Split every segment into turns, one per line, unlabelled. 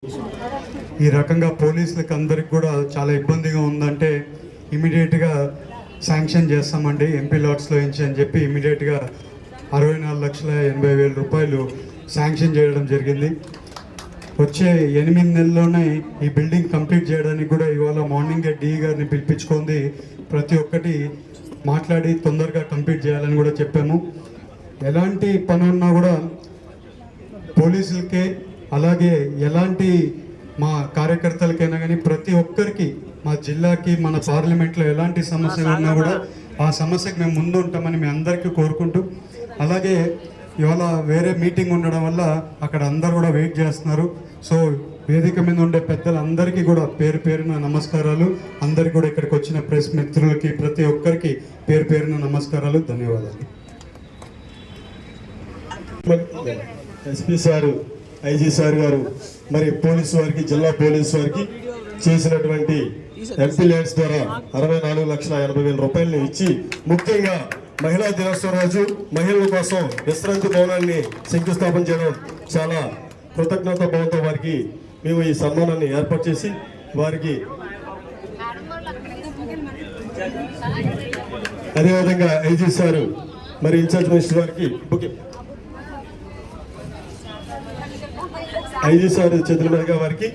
ఈ రకంగా పోలీసులకు అందరికి కూడా చాలా ఇబ్బందిగా ఉందంటే ఇమీడియట్గా శాంక్షన్ చేస్తామండి ఎంపీ లాట్స్లో నుంచి అని చెప్పి ఇమీడియట్గా 64,80,000 రూపాయలు శాంక్షన్ చేయడం జరిగింది. వచ్చే 8 నెలల్లోనే ఈ బిల్డింగ్ కంప్లీట్ చేయడానికి కూడా ఇవాళ మార్నింగే డిఈ గారిని పిలిపించుకుంది ప్రతి ఒక్కటి మాట్లాడి తొందరగా కంప్లీట్ చేయాలని కూడా చెప్పాము. ఎలాంటి పని ఉన్నా కూడా పోలీసులకే అలాగే ఎలాంటి మా కార్యకర్తలకైనా కానీ ప్రతి ఒక్కరికి మా జిల్లాకి మన పార్లమెంట్లో ఎలాంటి సమస్యలు ఉన్నా కూడా ఆ సమస్యకు మేము ముందు ఉంటామని మీ అందరికీ కోరుకుంటూ, అలాగే ఇవాళ వేరే మీటింగ్ ఉండడం వల్ల అక్కడ అందరు కూడా వెయిట్ చేస్తున్నారు. సో వేదిక మీద ఉండే పెద్దలందరికీ కూడా పేరు పేరున నమస్కారాలు. అందరికీ కూడా ఇక్కడికి వచ్చిన ప్రెస్ మిత్రులకి ప్రతి ఒక్కరికి పేరు పేరున నమస్కారాలు, ధన్యవాదాలు.
ఎస్పీ సారు, ఐజీ సార్ గారు మరి పోలీసు వారికి, జిల్లా పోలీసు వారికి చేసినటువంటి ఎంపీ ల్యాండ్స్ ద్వారా 64,80,000 రూపాయలను ఇచ్చి, ముఖ్యంగా మహిళా దినోత్సవం రోజు మహిళల కోసం విశ్రాంతి భవనాన్ని శంకుస్థాపన చేయడం చాలా కృతజ్ఞత భావంతో వారికి మేము ఈ సన్మానాన్ని ఏర్పాటు చేసి వారికి, అదేవిధంగా ఐజీ సారు మరి ఇన్ఛార్జ్ మినిస్టర్ వారికి ఐజీ సార్ చేతుల మీదుగా వారికి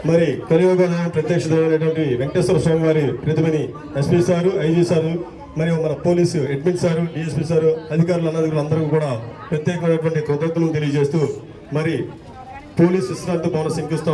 మరి కలియుగ ప్రత్యక్ష దైవమైనటువంటి వెంకటేశ్వర స్వామి వారి ప్రతిమని ఎస్పీ సారు, ఐజీ సారు మరియు మన police admin sir, DSP sir, అధికారులు అందరూ కూడా ప్రత్యేకమైనటువంటి కృతజ్ఞతలు తెలియజేస్తూ మరి పోలీసు విశ్రాంతి భవన శంకుస్థాపన